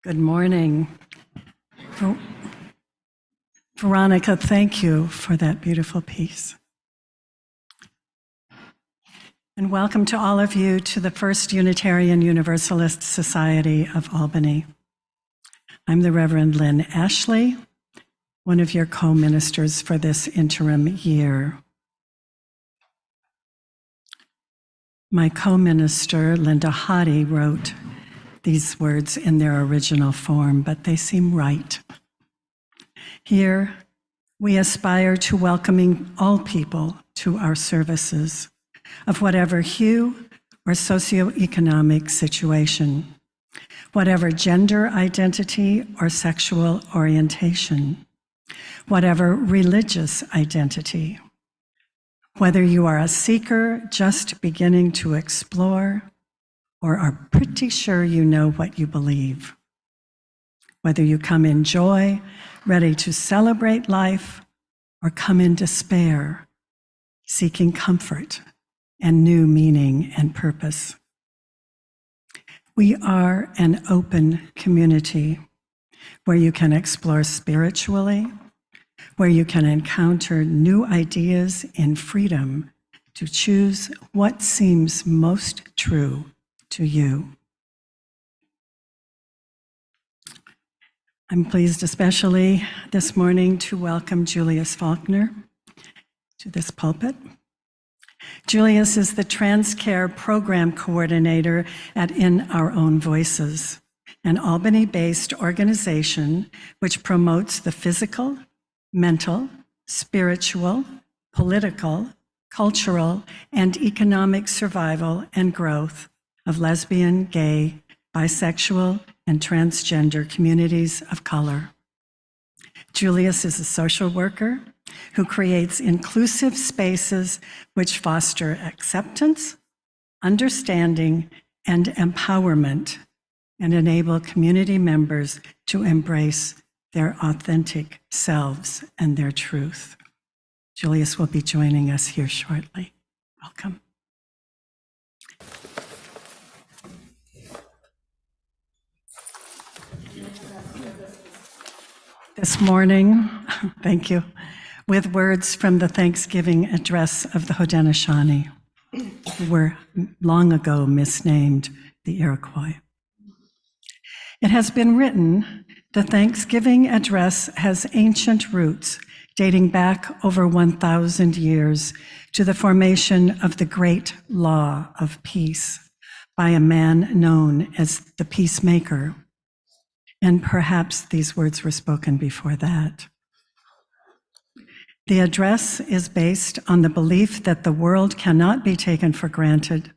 Good morning. Veronica, thank you for that beautiful piece. And welcome to all of you to the First Unitarian Universalist Society of Albany. I'm the Reverend Lynn Ashley, one of your co-ministers for this interim year. My co-minister, Linda Hottie, wrote these words in their original form, but they seem right. Here, we aspire to welcoming all people to our services, of whatever hue or socioeconomic situation, whatever gender identity or sexual orientation, whatever religious identity, whether you are a seeker just beginning to explore or are pretty sure you know what you believe, whether you come in joy, ready to celebrate life, or come in despair, seeking comfort and new meaning and purpose. We are an open community where you can explore spiritually, where you can encounter new ideas in freedom to choose what seems most true to you. I'm pleased especially this morning to welcome Julius Faulkner to this pulpit. Julius is the TransCare program coordinator at In Our Own Voices, an Albany-based organization which promotes the physical, mental, spiritual, political, cultural, and economic survival and growth of lesbian, gay, bisexual, and transgender communities of color. Julius is a social worker who creates inclusive spaces which foster acceptance, understanding, and empowerment, and enable community members to embrace their authentic selves and their truth. Julius will be joining us here shortly. Welcome. This morning, thank you, with words from the Thanksgiving address of the Haudenosaunee, who were long ago misnamed the Iroquois. It has been written, the Thanksgiving address has ancient roots dating back over 1,000 years to the formation of the great law of peace by a man known as the peacemaker. And perhaps these words were spoken before that. The address is based on the belief that the world cannot be taken for granted,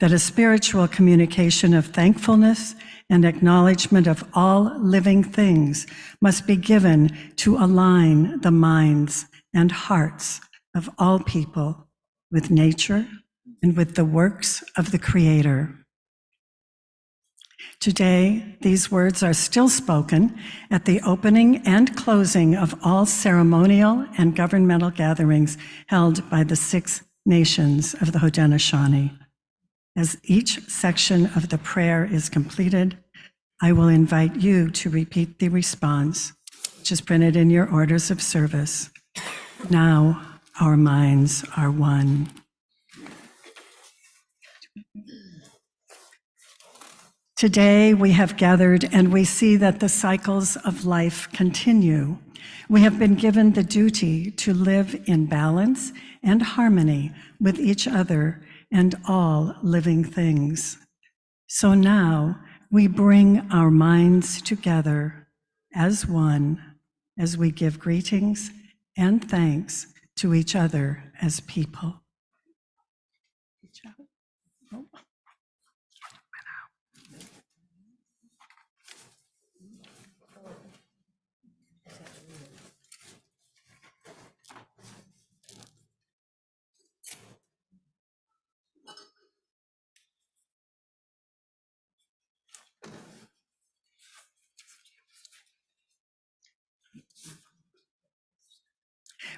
that a spiritual communication of thankfulness and acknowledgement of all living things must be given to align the minds and hearts of all people with nature and with the works of the Creator. Today, these words are still spoken at the opening and closing of all ceremonial and governmental gatherings held by the 6 nations of the Haudenosaunee. As each section of the prayer is completed, I will invite you to repeat the response, which is printed in your orders of service. Now our minds are one. Today we have gathered and we see that the cycles of life continue. We have been given the duty to live in balance and harmony with each other and all living things. So now we bring our minds together as one as we give greetings and thanks to each other as people.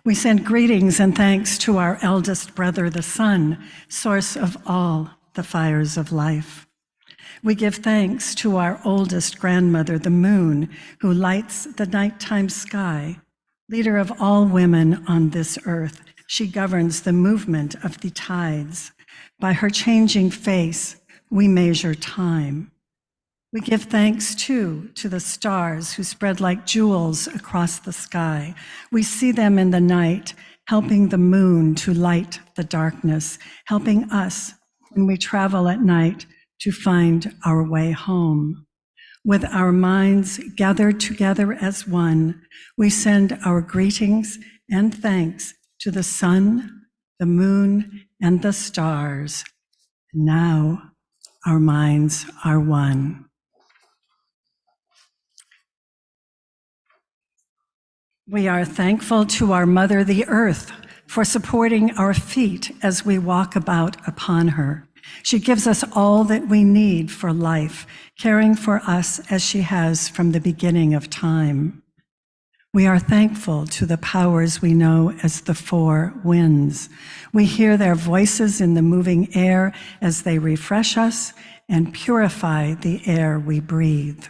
We send greetings and thanks to our eldest brother, the sun, source of all the fires of life. We give thanks to our oldest grandmother, the moon, who lights the nighttime sky. Leader of all women on this earth, she governs the movement of the tides. By her changing face, we measure time. We give thanks, too, to the stars who spread like jewels across the sky. We see them in the night, helping the moon to light the darkness, helping us when we travel at night to find our way home. With our minds gathered together as one, we send our greetings and thanks to the sun, the moon, and the stars. Now our minds are one. We are thankful to our Mother, the Earth, for supporting our feet as we walk about upon her. She gives us all that we need for life, caring for us as she has from the beginning of time. We are thankful to the powers we know as the four winds. We hear their voices in the moving air as they refresh us and purify the air we breathe.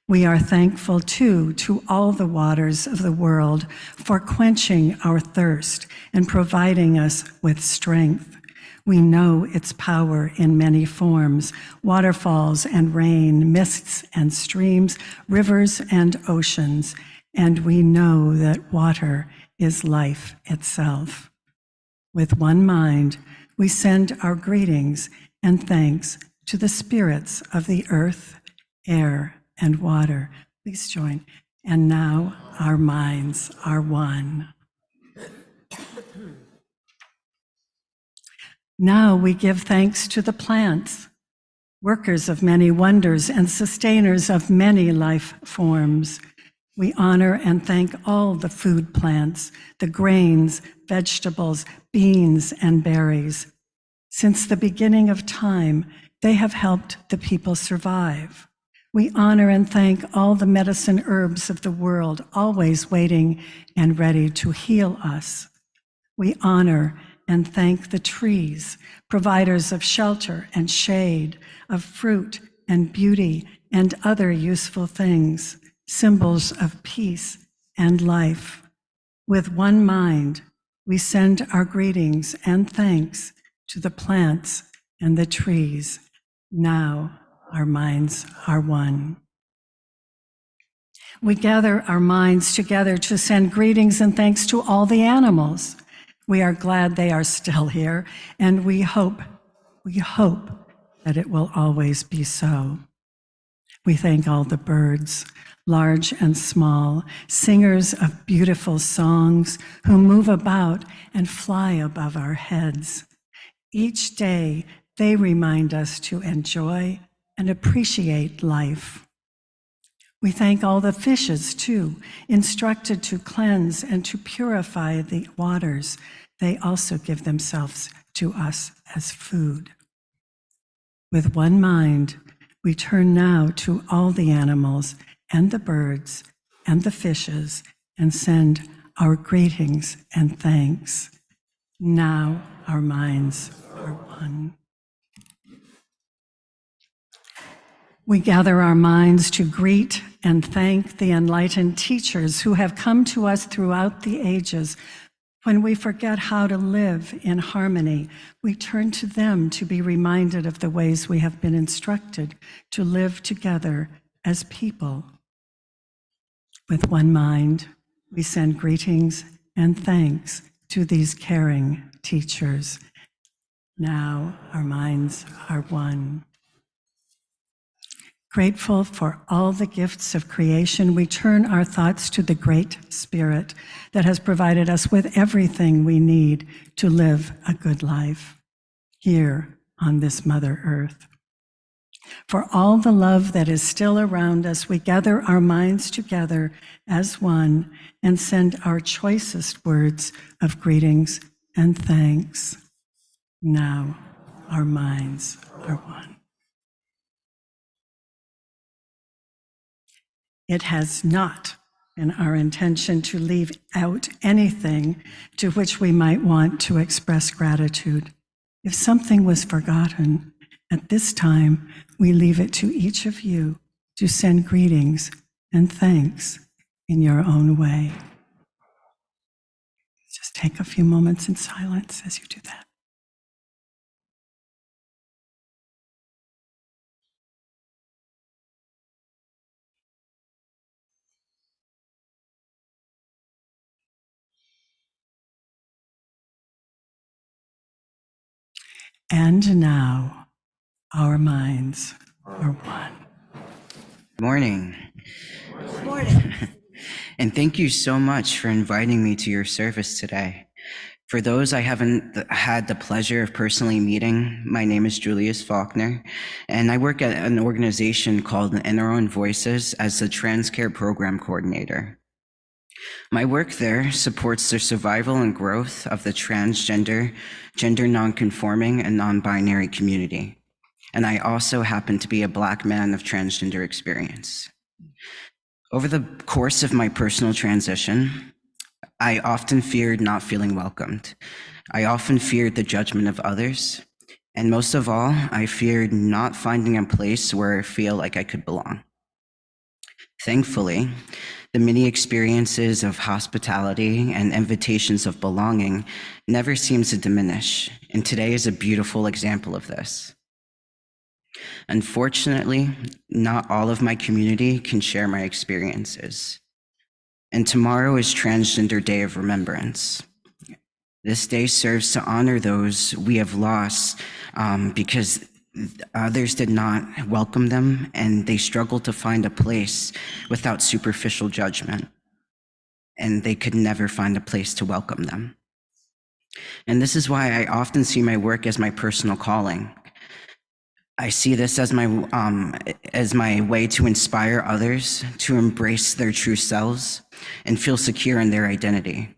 We are thankful, too, to all the waters of the world for quenching our thirst and providing us with strength. We know its power in many forms: waterfalls and rain, mists and streams, rivers and oceans, and we know that water is life itself. With one mind, we send our greetings and thanks to the spirits of the earth, air, and water. Please join. And now our minds are one. Now we give thanks to the plants, workers of many wonders and sustainers of many life forms. We honor and thank all the food plants, the grains, vegetables, beans, and berries. Since the beginning of time, they have helped the people survive. We honor and thank all the medicine herbs of the world, always waiting and ready to heal us. We honor and thank the trees, providers of shelter and shade, of fruit and beauty and other useful things, symbols of peace and life. With one mind, we send our greetings and thanks to the plants and the trees. Now our minds are one. We gather our minds together to send greetings and thanks to all the animals. We are glad they are still here, and we hope that it will always be so. We thank all the birds, large and small, singers of beautiful songs who move about and fly above our heads. Each day, they remind us to enjoy and appreciate life. We thank all the fishes, too, instructed to cleanse and to purify the waters. They also give themselves to us as food. With one mind, we turn now to all the animals and the birds and the fishes and send our greetings and thanks. Now our minds are one. We gather our minds to greet and thank the enlightened teachers who have come to us throughout the ages. When we forget how to live in harmony, we turn to them to be reminded of the ways we have been instructed to live together as people. With one mind, we send greetings and thanks to these caring teachers. Now our minds are one. Grateful for all the gifts of creation, we turn our thoughts to the Great Spirit that has provided us with everything we need to live a good life here on this Mother Earth. For all the love that is still around us, we gather our minds together as one and send our choicest words of greetings and thanks. Now our minds are one. It has not been our intention to leave out anything to which we might want to express gratitude. If something was forgotten, At this time, we leave it to each of you to send greetings and thanks in your own way. Just take a few moments in silence as you do that. And now, our minds are one. Morning. Morning. And thank you so much for inviting me to your service today. For those I haven't had the pleasure of personally meeting, my name is Julius Faulkner, and I work at an organization called In Our Own Voices as the TransCare program coordinator. My work there supports the survival and growth of the transgender, gender nonconforming, and non-binary community. And I also happen to be a Black man of transgender experience. Over the course of my personal transition, I often feared not feeling welcomed. I often feared the judgment of others. And most of all, I feared not finding a place where I feel like I could belong. Thankfully, the many experiences of hospitality and invitations of belonging never seems to diminish, and today is a beautiful example of this. Unfortunately, not all of my community can share my experiences. And tomorrow is Transgender Day of Remembrance. This day serves to honor those we have lost because others did not welcome them and they struggled to find a place without superficial judgment. And they could never find a place to welcome them. And this is why I often see my work as my personal calling. I see this as my way to inspire others to embrace their true selves and feel secure in their identity.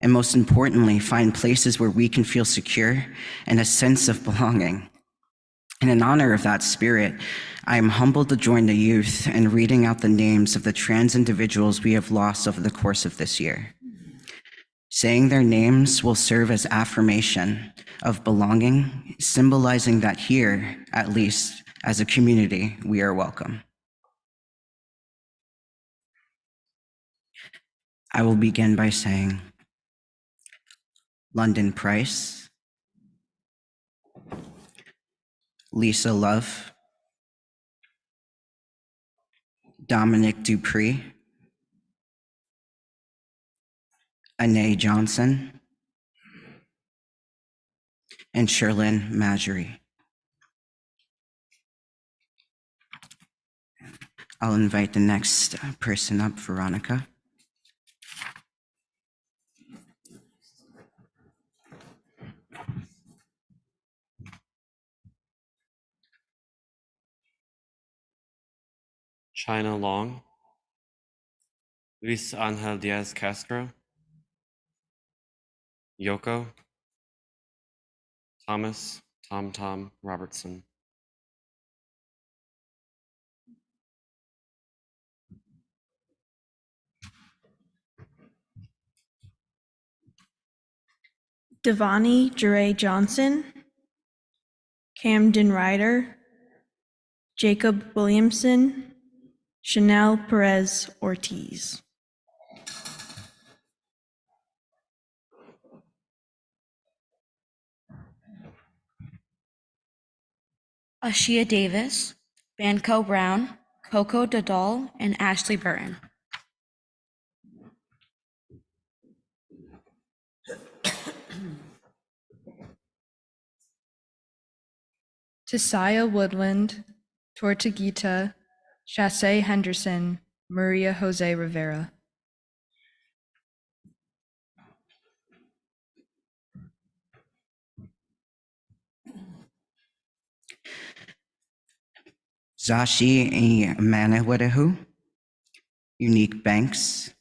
And most importantly, find places where we can feel secure and a sense of belonging. And in honor of that spirit, I am humbled to join the youth in reading out the names of the trans individuals we have lost over the course of this year. Saying their names will serve as affirmation of belonging, symbolizing that here, at least as a community, we are welcome. I will begin by saying, London Price, Lisa Love, Dominic Dupree, Anae Johnson, and Sherlyn Majorie. I'll invite the next person up, Veronica. China Long, Luis Angel Diaz Castro, Yoko, Thomas Tom Robertson. Devani Jure Johnson, Camden Ryder, Jacob Williamson, Chanel Perez Ortiz. Ashia Davis, Banco Brown, Coco Dodal, and Ashley Burton. Tisaya Woodland, Tortuguita, Chassé Henderson, Maria Jose Rivera. Zashi Manawadehu, Unique Banks,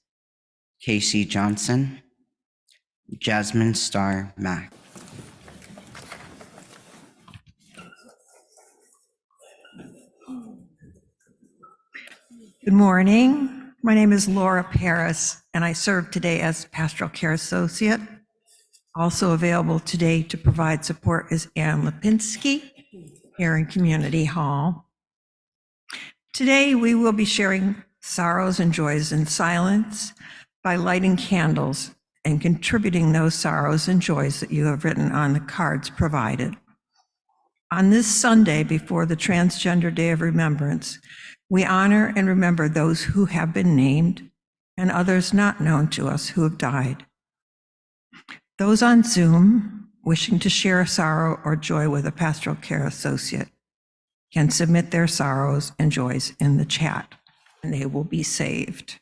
Casey Johnson, Jasmine Starr Mack. Good morning. My name is Laura Paris, and I serve today as Pastoral Care Associate. Also available today to provide support is Ann Lipinski. here in Community Hall. Today, we will be sharing sorrows and joys in silence by lighting candles and contributing those sorrows and joys that you have written on the cards provided. On this Sunday before the Transgender Day of Remembrance, we honor and remember those who have been named and others not known to us who have died. Those on Zoom wishing to share a sorrow or joy with a pastoral care associate can submit their sorrows and joys in the chat, and they will be saved.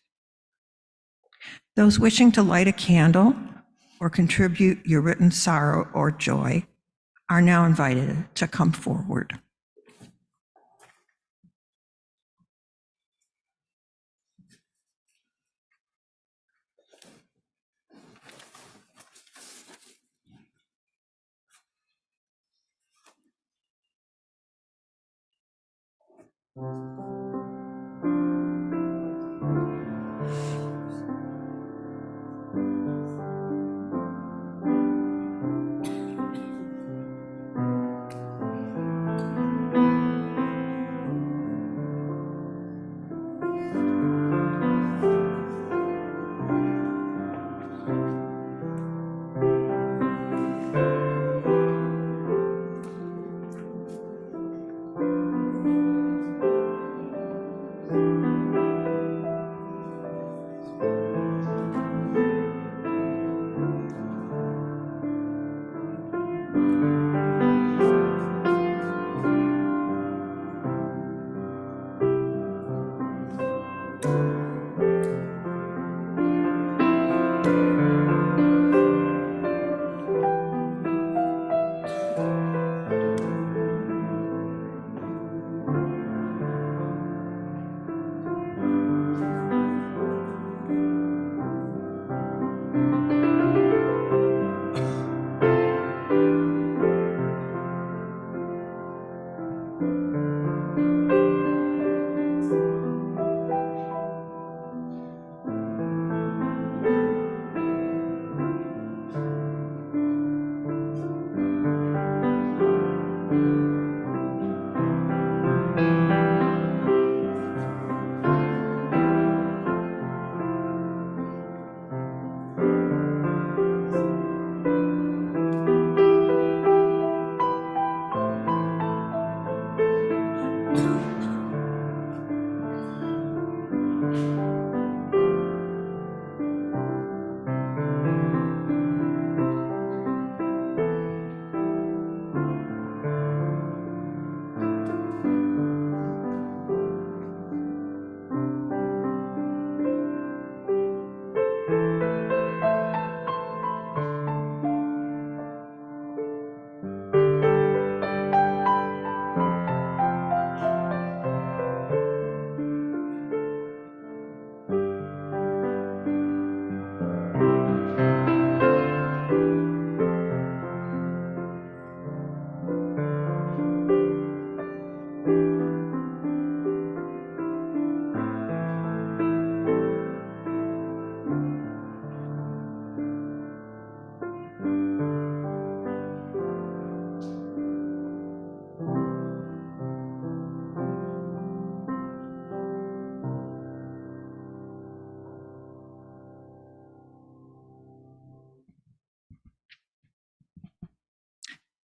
Those wishing to light a candle or contribute your written sorrow or joy are now invited to come forward.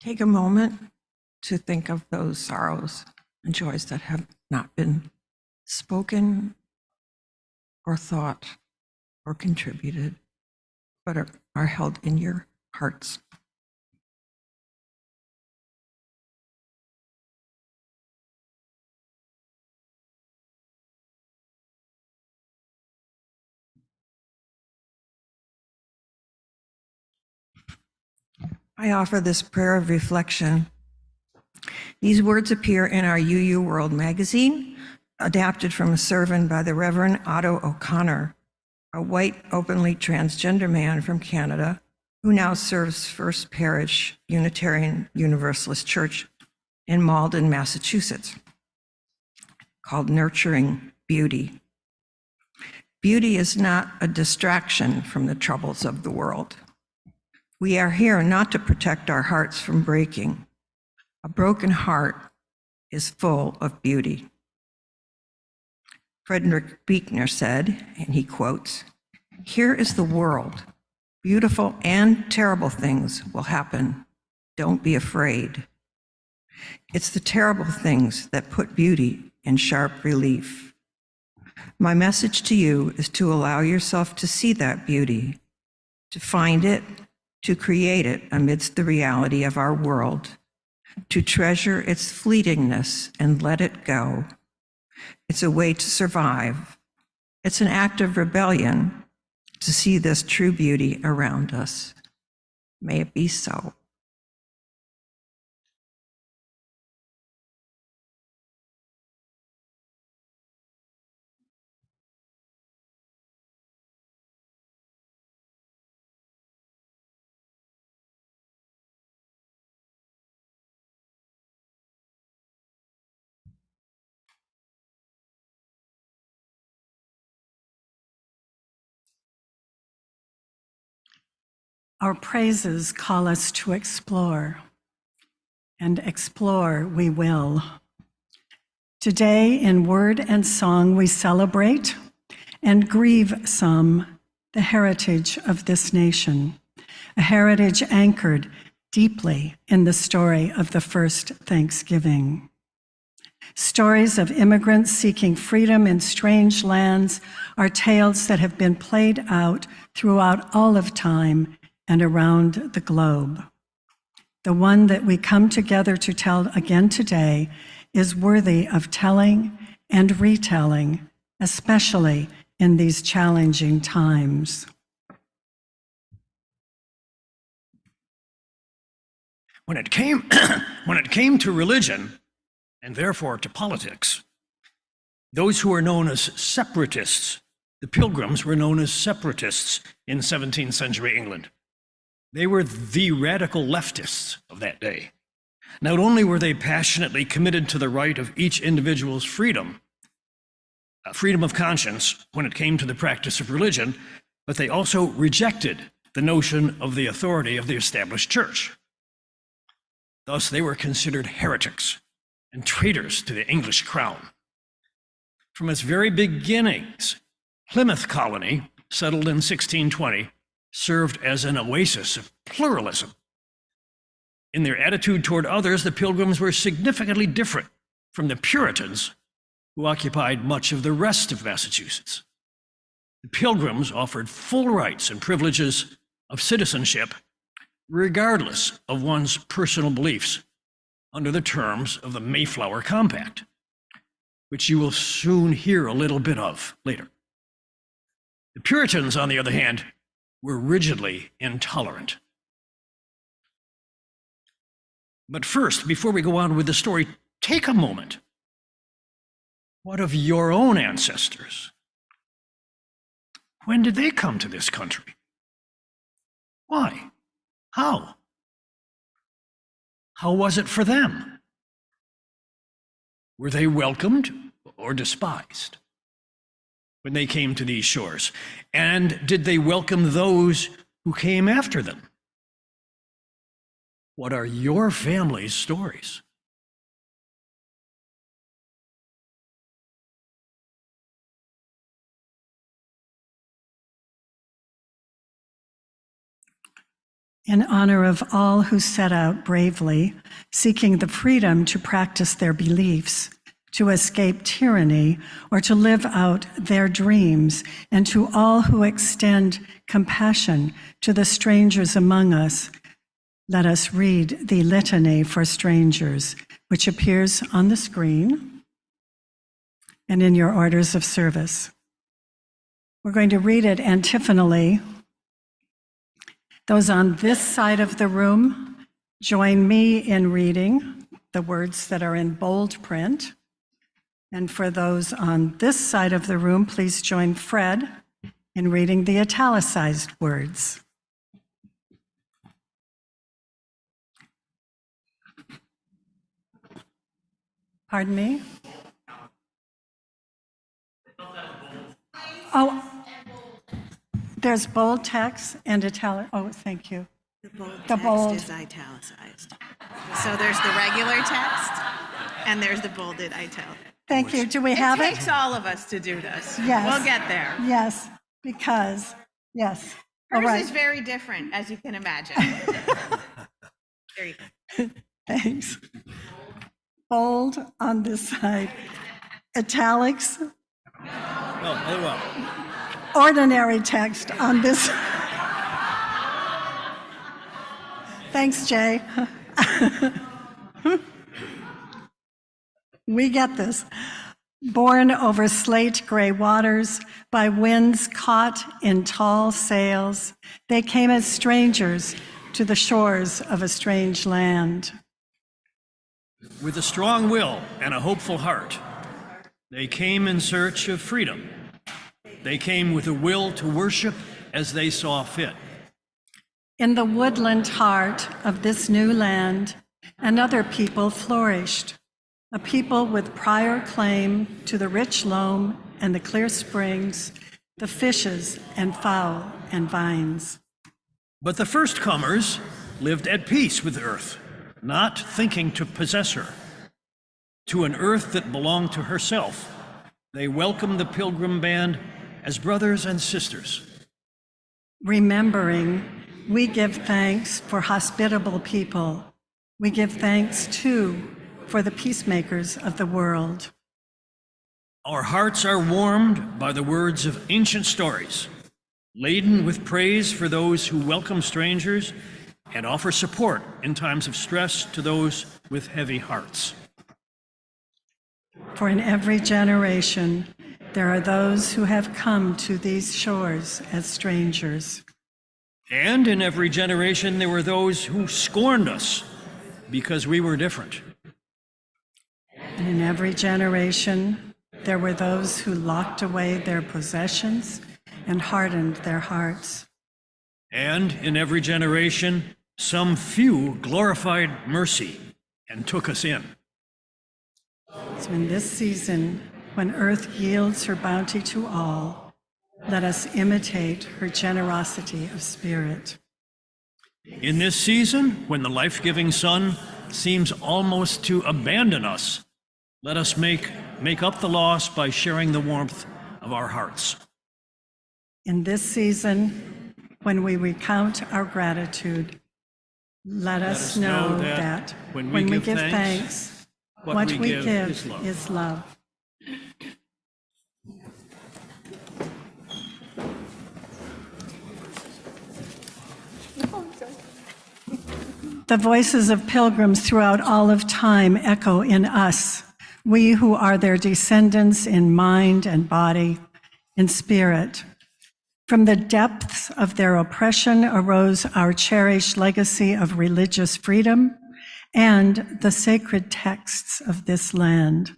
Take a moment to think of those sorrows and joys that have not been spoken or thought or contributed, but are held in your hearts. I offer this prayer of reflection. These words appear in our UU World magazine, adapted from a sermon by the Reverend Otto O'Connor, a white, openly transgender man from Canada who now serves First Parish Unitarian Universalist Church in Malden, Massachusetts, called Nurturing Beauty. Beauty is not a distraction from the troubles of the world. We are here not to protect our hearts from breaking. A broken heart is full of beauty. Frederick Buechner said, and he quotes, "Here is the world. Beautiful and terrible things will happen. Don't be afraid. It's the terrible things that put beauty in sharp relief." My message to you is to allow yourself to see that beauty, to find it, to create it amidst the reality of our world, to treasure its fleetingness and let it go. It's a way to survive. It's an act of rebellion to see this true beauty around us. May it be so. Our praises call us to explore, and explore we will. Today, in word and song, we celebrate and grieve some the heritage of this nation, a heritage anchored deeply in the story of the first Thanksgiving. Stories of immigrants seeking freedom in strange lands are tales that have been played out throughout all of time and around the globe. The one that we come together to tell again today is worthy of telling and retelling, especially in these challenging times. When it came to religion, and therefore to politics, those who were known as separatists, the Pilgrims were known as separatists in 17th century England. They were the radical leftists of that day. Not only were they passionately committed to the right of each individual's freedom of conscience when it came to the practice of religion, but they also rejected the notion of the authority of the established church. Thus, they were considered heretics and traitors to the English crown. From its very beginnings, Plymouth Colony, settled in 1620, served as an oasis of pluralism. In their attitude toward others, the Pilgrims were significantly different from the Puritans, who occupied much of the rest of Massachusetts. The Pilgrims offered full rights and privileges of citizenship, regardless of one's personal beliefs, under the terms of the Mayflower Compact, which you will soon hear a little bit of later. The Puritans, on the other hand, were rigidly intolerant. But first, before we go on with the story, take a moment. What of your own ancestors? When did they come to this country? Why? How? How was it for them? Were they welcomed or despised when they came to these shores? And did they welcome those who came after them? What are your family's stories? In honor of all who set out bravely, seeking the freedom to practice their beliefs, to escape tyranny, or to live out their dreams, and to all who extend compassion to the strangers among us, let us read the Litany for Strangers, which appears on the screen and in your orders of service. We're going to read it antiphonally. Those on this side of the room, join me in reading the words that are in bold print. And for those on this side of the room, please join Fred in reading the italicized words. Pardon me? Oh, there's bold text and italic. Oh, thank you. The bold bold. text is italicized. So there's the regular text, And there's the bolded italic. Thank you. Do we have It it? takes all of us to do this. Yes. We'll get there. Yes, because, yes. All Hers right. is very different, as you can imagine. There you go. Thanks. Bold on this side. Italics, Oh, very well. ordinary text on this. Thanks, Jay. We get this. Borne over slate gray waters, by winds caught in tall sails, they came as strangers to the shores of a strange land. With a strong will and a hopeful heart, they came in search of freedom. They came with a will to worship as they saw fit. In the woodland heart of this new land, another people flourished, a people with prior claim to the rich loam and the clear springs, the fishes and fowl and vines. But the first comers lived at peace with earth, not thinking to possess her. To an earth that belonged to herself, they welcomed the pilgrim band as brothers and sisters. Remembering, we give thanks for hospitable people. We give thanks, too, for the peacemakers of the world. Our hearts are warmed by the words of ancient stories, laden with praise for those who welcome strangers and offer support in times of stress to those with heavy hearts. For in every generation, there are those who have come to these shores as strangers. And in every generation, there were those who scorned us because we were different. And in every generation, there were those who locked away their possessions and hardened their hearts. And in every generation, some few glorified mercy and took us in. So in this season, when earth yields her bounty to all, let us imitate her generosity of spirit. In this season, when the life-giving sun seems almost to abandon us, let us make up the loss by sharing the warmth of our hearts. In this season, when we recount our gratitude, let us know that when we give thanks, what we give is love. The voices of pilgrims throughout all of time echo in us, we who are their descendants in mind and body, in spirit. From the depths of their oppression arose our cherished legacy of religious freedom and the sacred texts of this land,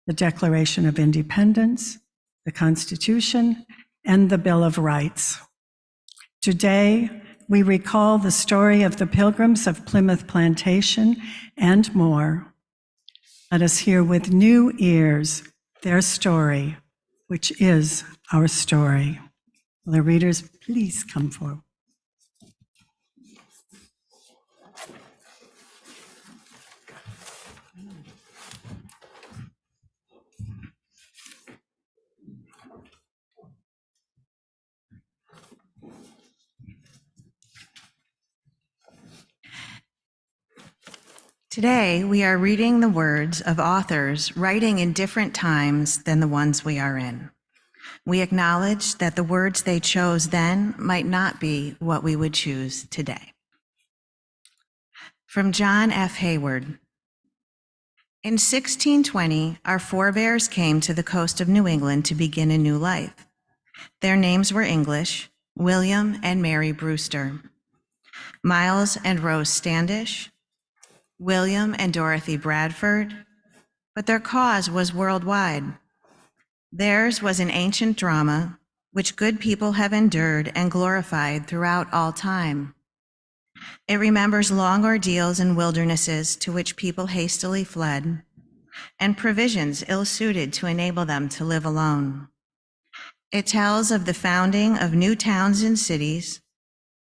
the Declaration of Independence, the Constitution, and the Bill of Rights. Today, we recall the story of the Pilgrims of Plymouth Plantation and more. Let us hear with new ears their story, which is our story. Will the readers please come forward? Today, we are reading the words of authors writing in different times than the ones we are in. We acknowledge that the words they chose then might not be what we would choose today. From John F. Hayward. In 1620, our forebears came to the coast of New England to begin a new life. Their names were English, William and Mary Brewster, Miles and Rose Standish, William and Dorothy Bradford, but their cause was worldwide. Theirs was an ancient drama which good people have endured and glorified throughout all time. It remembers long ordeals and wildernesses to which people hastily fled, and provisions ill-suited to enable them to live alone. It tells of the founding of new towns and cities,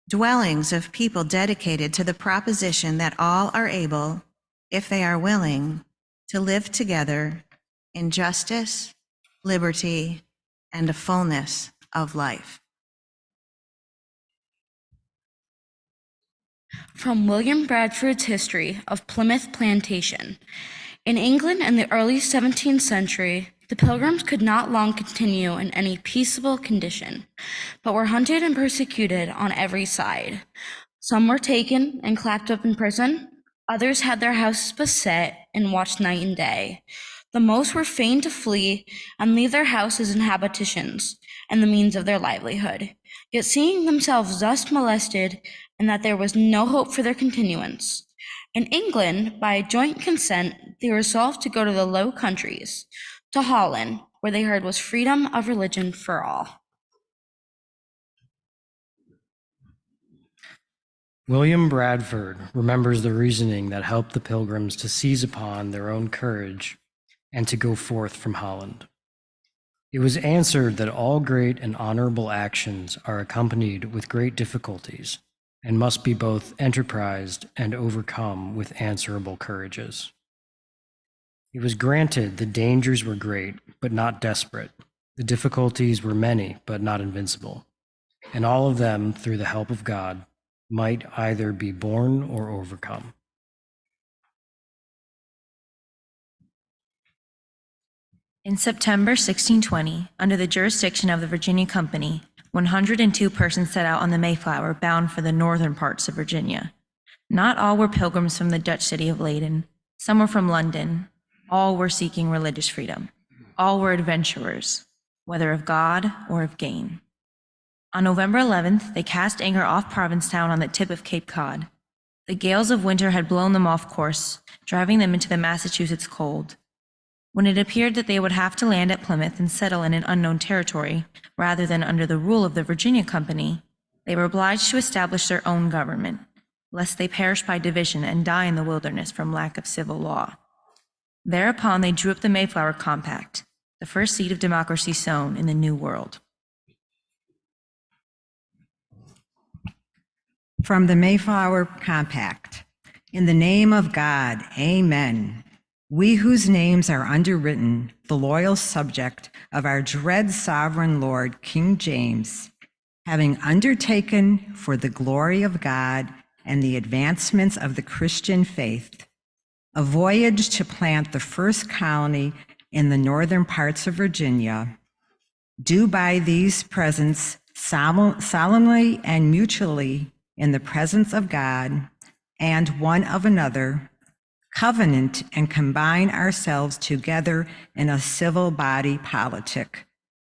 dwellings of people dedicated to the proposition that all are able, if they are willing, to live together in justice, liberty, and a fullness of life. From William Bradford's History of Plymouth Plantation. In England in the early 17th century, the Pilgrims could not long continue in any peaceable condition, but were hunted and persecuted on every side. Some were taken and clapped up in prison. Others had their houses beset and watched night and day. The most were fain to flee and leave their houses and habitations and the means of their livelihood. Yet seeing themselves thus molested and that there was no hope for their continuance, in England, by joint consent, they resolved to go to the Low Countries, to Holland, where they heard was freedom of religion for all. William Bradford remembers the reasoning that helped the Pilgrims to seize upon their own courage and to go forth from Holland. It was answered that all great and honorable actions are accompanied with great difficulties and must be both enterprised and overcome with answerable courages. It was granted the dangers were great, but not desperate. The difficulties were many, but not invincible. And all of them, through the help of God, might either be borne or overcome. In September 1620, under the jurisdiction of the Virginia Company, 102 persons set out on the Mayflower bound for the northern parts of Virginia. Not all were pilgrims from the Dutch city of Leyden. Some were from London. All were seeking religious freedom. All were adventurers, whether of God or of gain. On November 11th, they cast anchor off Provincetown on the tip of Cape Cod. The gales of winter had blown them off course, driving them into the Massachusetts cold. When it appeared that they would have to land at Plymouth and settle in an unknown territory, rather than under the rule of the Virginia Company, they were obliged to establish their own government, lest they perish by division and die in the wilderness from lack of civil law. Thereupon they drew up the Mayflower Compact, the first seed of democracy sown in the New World. From the Mayflower Compact. In the name of God, amen. We whose names are underwritten, the loyal subject of our dread sovereign Lord, King James, having undertaken for the glory of God and the advancements of the Christian faith, a voyage to plant the first colony in the northern parts of Virginia, do by these presents solemnly and mutually in the presence of God and one of another, covenant and combine ourselves together in a civil body politic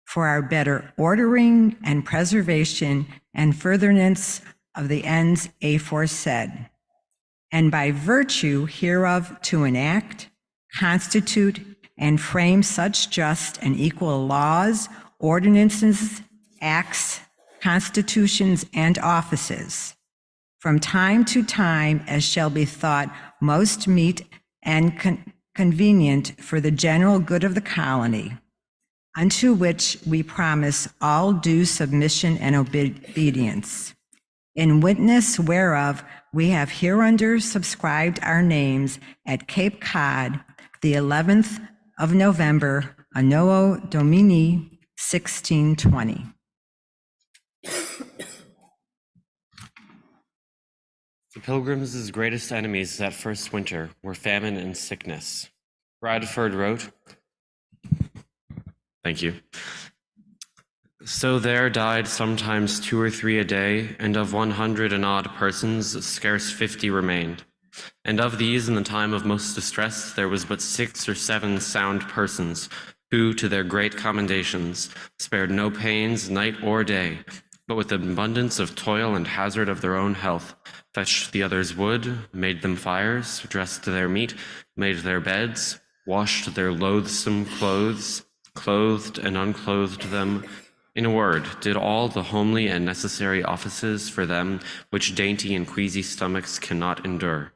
for our better ordering and preservation and furtherance of the ends aforesaid, and by virtue hereof to enact, constitute, and frame such just and equal laws, ordinances, acts, constitutions, and offices, from time to time as shall be thought most meet and convenient for the general good of the colony, unto which we promise all due submission and obedience. In witness whereof we have hereunder subscribed our names at Cape Cod, the 11th of November, Anno Domini 1620. The Pilgrims' greatest enemies that first winter were famine and sickness. Bradford wrote, thank you. So there died sometimes 2 or 3 a day, and of 100 and odd persons, scarce 50 remained. And of these, in the time of most distress, there was but 6 or 7 sound persons, who, to their great commendations, spared no pains, night or day, but with abundance of toil and hazard of their own health, fetched the others wood, made them fires, dressed their meat, made their beds, washed their loathsome clothes, clothed and unclothed them, in a word, did all the homely and necessary offices for them which dainty and queasy stomachs cannot endure.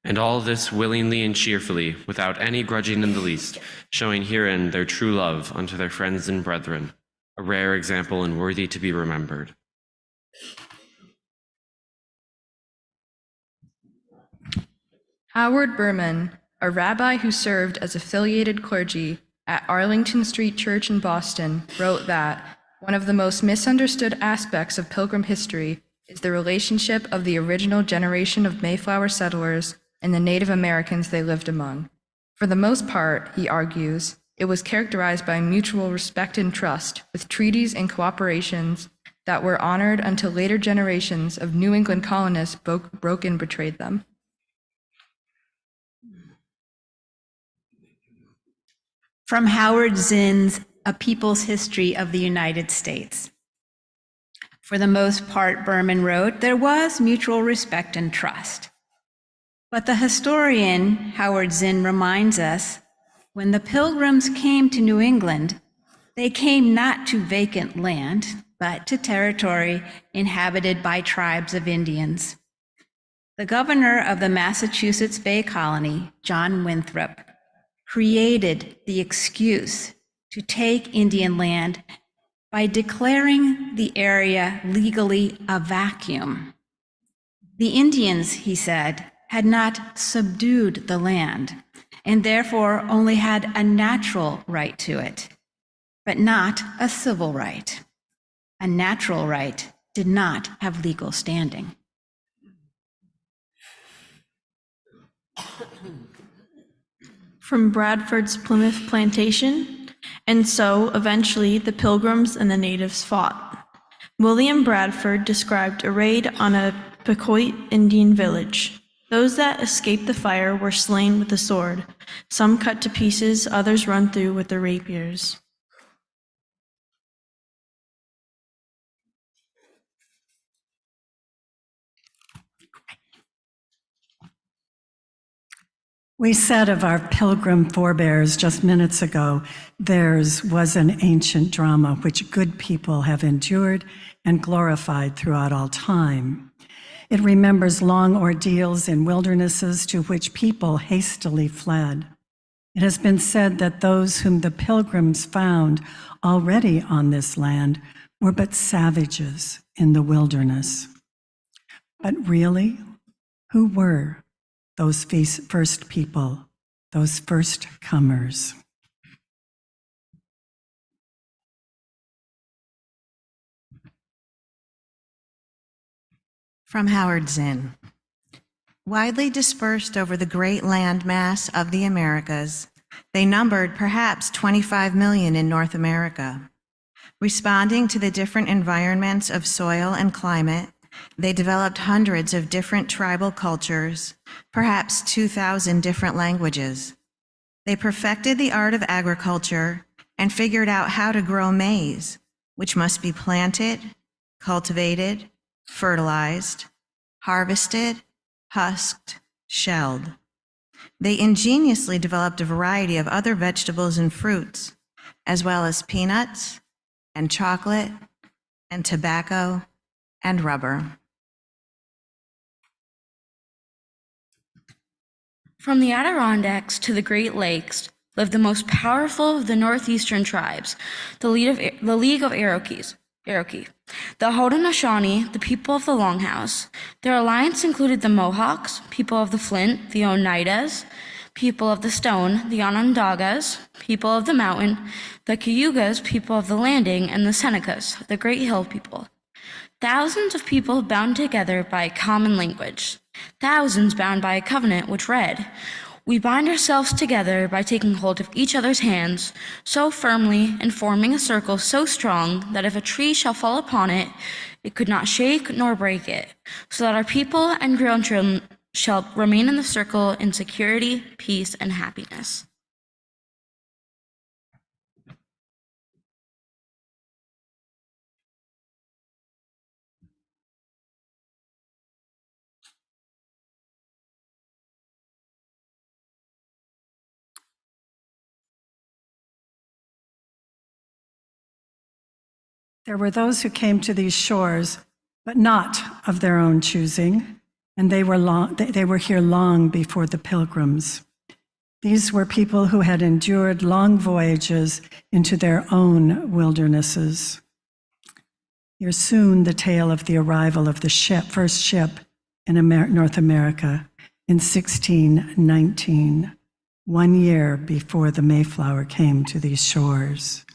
And all this willingly and cheerfully, without any grudging in the least, showing herein their true love unto their friends and brethren, a rare example and worthy to be remembered. Howard Berman, a rabbi who served as affiliated clergy at Arlington Street Church in Boston, wrote that one of the most misunderstood aspects of Pilgrim history is the relationship of the original generation of Mayflower settlers and the Native Americans they lived among. For the most part, he argues, it was characterized by mutual respect and trust, with treaties and cooperations that were honored until later generations of New England colonists broke and betrayed them. From Howard Zinn's A People's History of the United States. For the most part, Berman wrote, there was mutual respect and trust. But the historian Howard Zinn reminds us, when the Pilgrims came to New England, they came not to vacant land, but to territory inhabited by tribes of Indians. The governor of the Massachusetts Bay Colony, John Winthrop, created the excuse to take Indian land by declaring the area legally a vacuum. The Indians, he said, had not subdued the land, and therefore only had a natural right to it, but not a civil right. A natural right did not have legal standing. From Bradford's Plymouth Plantation, and so eventually the Pilgrims and the natives fought. William Bradford described a raid on a Pequot Indian village. Those that escaped the fire were slain with the sword, some cut to pieces, others run through with their rapiers. We said of our Pilgrim forebears just minutes ago, theirs was an ancient drama which good people have endured and glorified throughout all time. It remembers long ordeals in wildernesses to which people hastily fled. It has been said that those whom the Pilgrims found already on this land were but savages in the wilderness. But really, who were those first people, those first comers? From Howard Zinn. Widely dispersed over the great land mass of the Americas, they numbered perhaps 25 million in North America. Responding to the different environments of soil and climate, they developed hundreds of different tribal cultures, perhaps 2,000 different languages. They perfected the art of agriculture and figured out how to grow maize, which must be planted, cultivated, fertilized, harvested, husked, shelled. They ingeniously developed a variety of other vegetables and fruits, as well as peanuts and chocolate and tobacco and rubber. From the Adirondacks to the Great Lakes lived the most powerful of the northeastern tribes, the League of Iroquois. The Haudenosaunee, the people of the Longhouse. Their alliance included the Mohawks, people of the Flint, the Oneidas, people of the Stone, the Onondagas, people of the Mountain, the Cayugas, people of the Landing, and the Senecas, the Great Hill people. Thousands of people bound together by a common language. Thousands bound by a covenant which read, "We bind ourselves together by taking hold of each other's hands so firmly and forming a circle so strong that if a tree shall fall upon it, it could not shake nor break it, so that our people and grandchildren shall remain in the circle in security, peace, and happiness." There were those who came to these shores, but not of their own choosing, and they were here long before the Pilgrims. These were people who had endured long voyages into their own wildernesses. Here's soon the tale of the arrival of the first ship in North America in 1619. 1 year before the Mayflower came to these shores.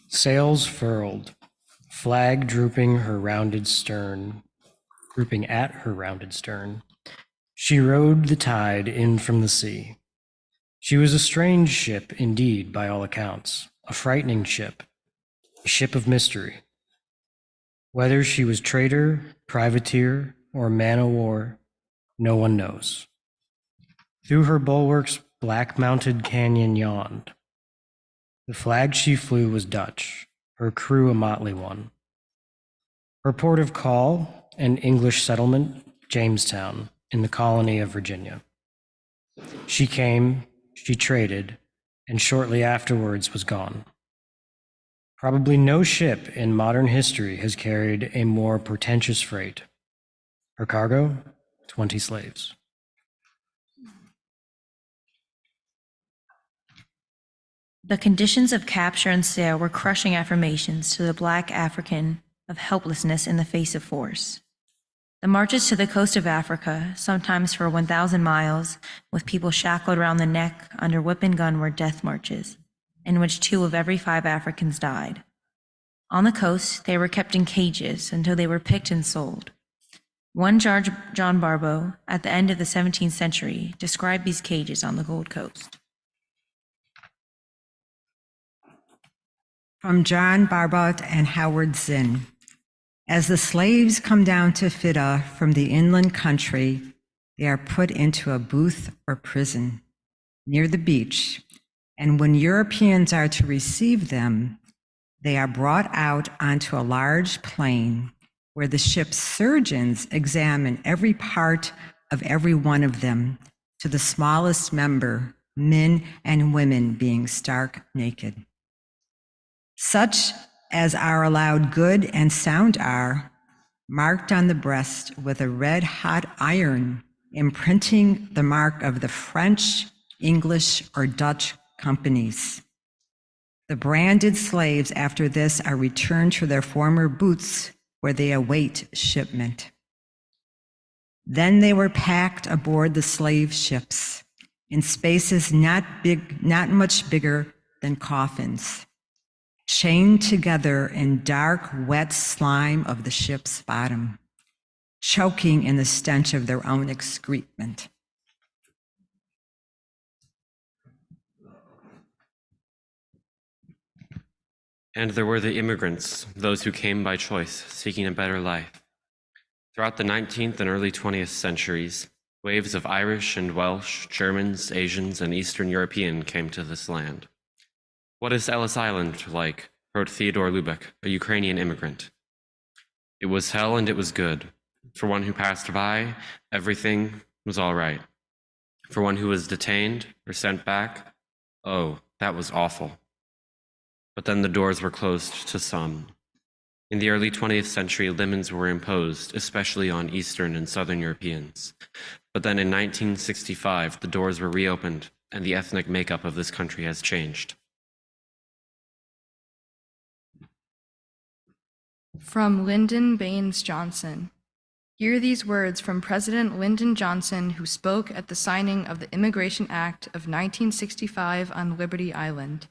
Sails furled, flag drooping at her rounded stern, she rode the tide in from the sea. She was a strange ship indeed, by all accounts, a frightening ship, a ship of mystery. Whether she was trader, privateer, or man-o'-war, no one knows. Through her bulwarks black-mounted canyon yawned. The flag she flew was Dutch, her crew a motley one. Her port of call, an English settlement, Jamestown, in the colony of Virginia. She came, she traded, and shortly afterwards was gone. Probably no ship in modern history has carried a more portentous freight. Her cargo, 20 slaves. The conditions of capture and sale were crushing affirmations to the Black African of helplessness in the face of force. The marches to the coast of Africa, sometimes for 1,000 miles, with people shackled around the neck under whip and gun, were death marches, in which 2 of every 5 Africans died. On the coast, they were kept in cages until they were picked and sold. One John Barbow, at the end of the 17th century, described these cages on the Gold Coast. From John Barbout and Howard Zinn. As the slaves come down to Fidda from the inland country, they are put into a booth or prison near the beach, and when Europeans are to receive them, they are brought out onto a large plain where the ship's surgeons examine every part of every one of them, to the smallest member, men and women being stark naked. Such as are allowed good and sound are, marked on the breast with a red-hot iron, imprinting the mark of the French, English, or Dutch companies. The branded slaves after this are returned to their former booths where they await shipment. Then they were packed aboard the slave ships in spaces not much bigger than coffins, chained together in dark, wet slime of the ship's bottom, choking in the stench of their own excrement. And there were the immigrants, those who came by choice, seeking a better life. Throughout the 19th and early 20th centuries, waves of Irish and Welsh, Germans, Asians, and Eastern European came to this land. What is Ellis Island like? Wrote Theodore Lubeck, a Ukrainian immigrant. It was hell and it was good. For one who passed by, everything was all right. For one who was detained or sent back, oh, that was awful. But then the doors were closed to some. In the early 20th century, limits were imposed, especially on Eastern and Southern Europeans. But then in 1965, the doors were reopened and the ethnic makeup of this country has changed. From Lyndon Baines Johnson. Hear these words from President Lyndon Johnson, who spoke at the signing of the Immigration Act of 1965 on Liberty Island.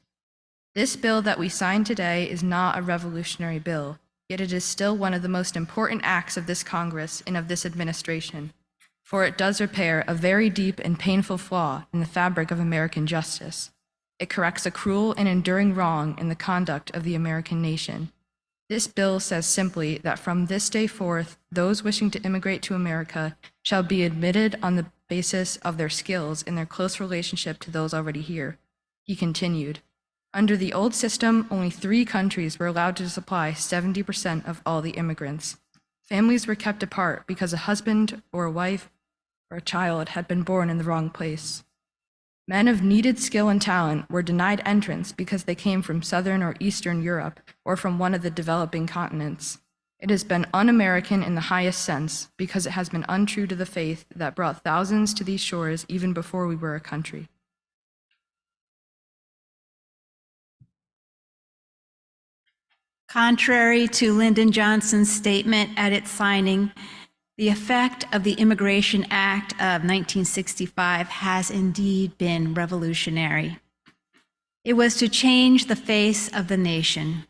This bill that we sign today is not a revolutionary bill, yet it is still one of the most important acts of this Congress and of this administration, for it does repair a very deep and painful flaw in the fabric of American justice. It corrects a cruel and enduring wrong in the conduct of the American nation. This bill says simply that from this day forth, those wishing to immigrate to America shall be admitted on the basis of their skills and their close relationship to those already here. He continued, under the old system, only 3 countries were allowed to supply 70% of all the immigrants. Families were kept apart because a husband or a wife or a child had been born in the wrong place. Men of needed skill and talent were denied entrance because they came from Southern or Eastern Europe or from one of the developing continents. It has been un-American in the highest sense because it has been untrue to the faith that brought thousands to these shores even before we were a country. Contrary to Lyndon Johnson's statement at its signing, the effect of the Immigration Act of 1965 has indeed been revolutionary. It was to change the face of the nation.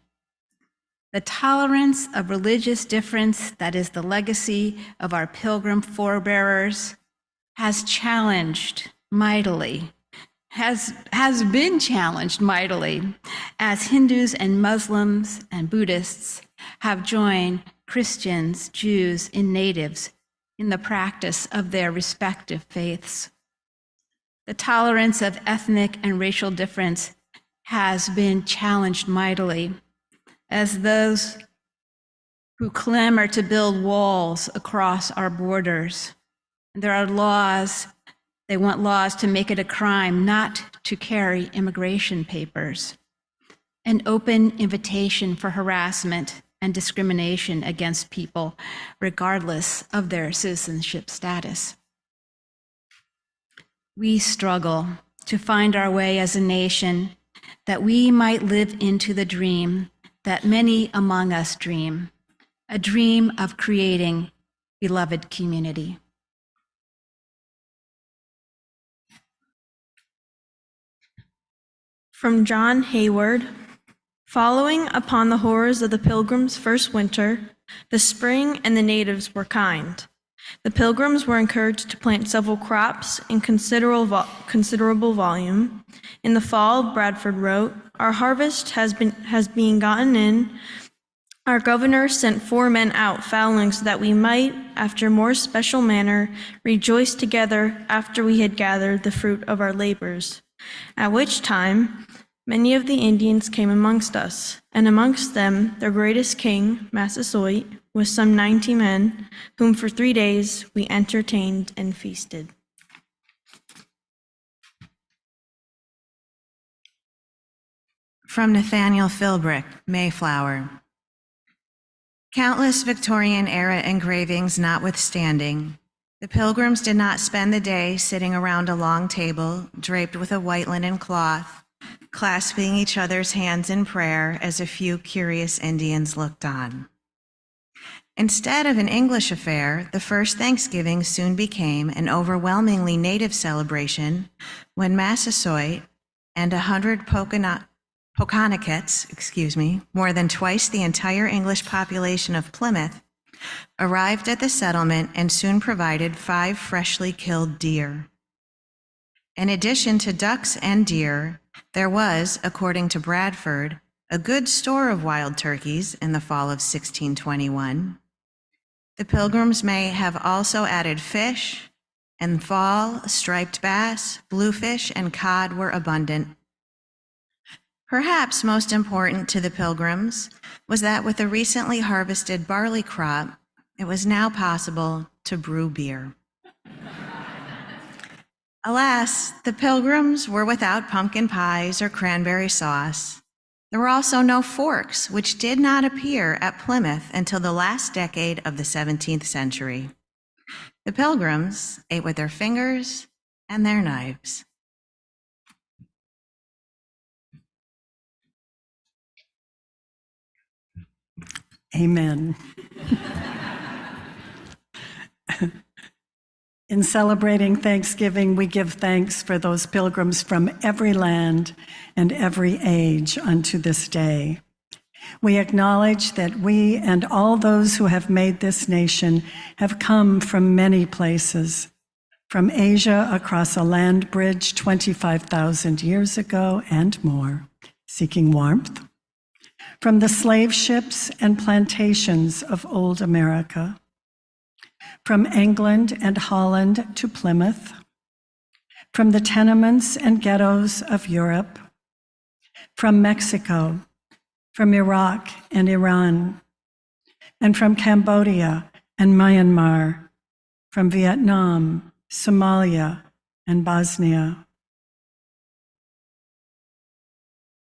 The tolerance of religious difference that is the legacy of our Pilgrim forebearers has been challenged mightily as Hindus and Muslims and Buddhists have joined Christians, Jews, and natives in the practice of their respective faiths. The tolerance of ethnic and racial difference has been challenged mightily as those who clamor to build walls across our borders. There are laws, they want laws to make it a crime not to carry immigration papers, an open invitation for harassment and discrimination against people regardless of their citizenship status. We struggle to find our way as a nation that we might live into the dream that many among us dream, a dream of creating beloved community. From John Hayward, following upon the horrors of the Pilgrims' first winter, the spring and the natives were kind. The Pilgrims were encouraged to plant several crops in considerable volume. In the fall, Bradford wrote, "Our harvest has been gotten in. Our governor sent 4 men out fowling so that we might, after more special manner, rejoice together after we had gathered the fruit of our labors. At which time, many of the Indians came amongst us, and amongst them their greatest king, Massasoit, with some 90 men, whom for 3 days we entertained and feasted." From Nathaniel Philbrick, Mayflower. Countless Victorian-era engravings notwithstanding, the Pilgrims did not spend the day sitting around a long table draped with a white linen cloth, clasping each other's hands in prayer as a few curious Indians looked on. Instead of an English affair, the first Thanksgiving soon became an overwhelmingly native celebration when Massasoit and 100 Pocahontas, more than twice the entire English population of Plymouth, arrived at the settlement and soon provided 5 freshly killed deer. In addition to ducks and deer, there was, according to Bradford, a good store of wild turkeys in the fall of 1621. The Pilgrims may have also added fish. In fall, striped bass, bluefish, and cod were abundant. Perhaps most important to the Pilgrims was that with the recently harvested barley crop, it was now possible to brew beer. Alas, the Pilgrims were without pumpkin pies or cranberry sauce. There were also no forks, which did not appear at Plymouth until the last decade of the 17th century. The Pilgrims ate with their fingers and their knives. Amen. In celebrating Thanksgiving, we give thanks for those pilgrims from every land and every age unto this day. We acknowledge that we and all those who have made this nation have come from many places, from Asia across a land bridge 25,000 years ago and more, seeking warmth, from the slave ships and plantations of old America, from England and Holland to Plymouth, from the tenements and ghettos of Europe, from Mexico, from Iraq and Iran, and from Cambodia and Myanmar, from Vietnam, Somalia, and Bosnia,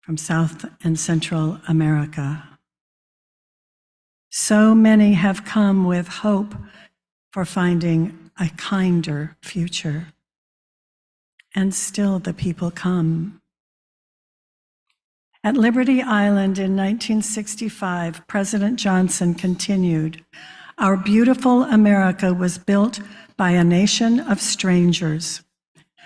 from South and Central America. So many have come with hope for finding a kinder future. And still the people come. At Liberty Island in 1965, President Johnson continued, "Our beautiful America was built by a nation of strangers.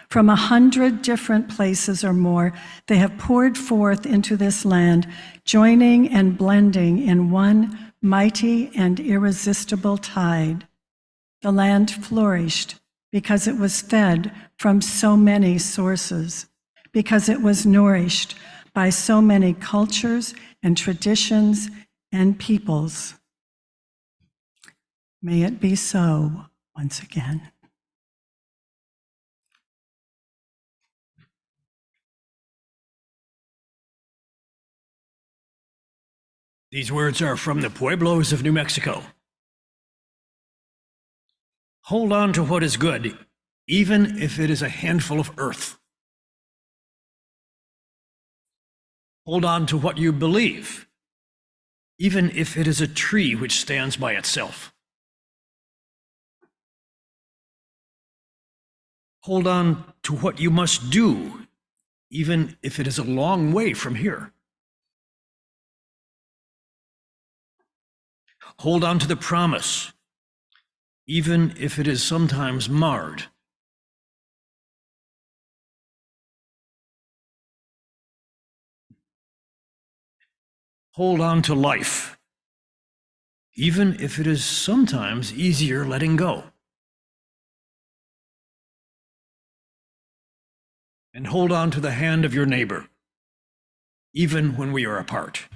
From 100 different places or more, they have poured forth into this land, joining and blending in one mighty and irresistible tide. The land flourished because it was fed from so many sources, because it was nourished by so many cultures and traditions and peoples. May it be so once again." These words are from the Pueblos of New Mexico. Hold on to what is good, even if it is a handful of earth. Hold on to what you believe, even if it is a tree which stands by itself. Hold on to what you must do, even if it is a long way from here. Hold on to the promise, even if it is sometimes marred. Hold on to life, even if it is sometimes easier letting go. And hold on to the hand of your neighbor, even when we are apart.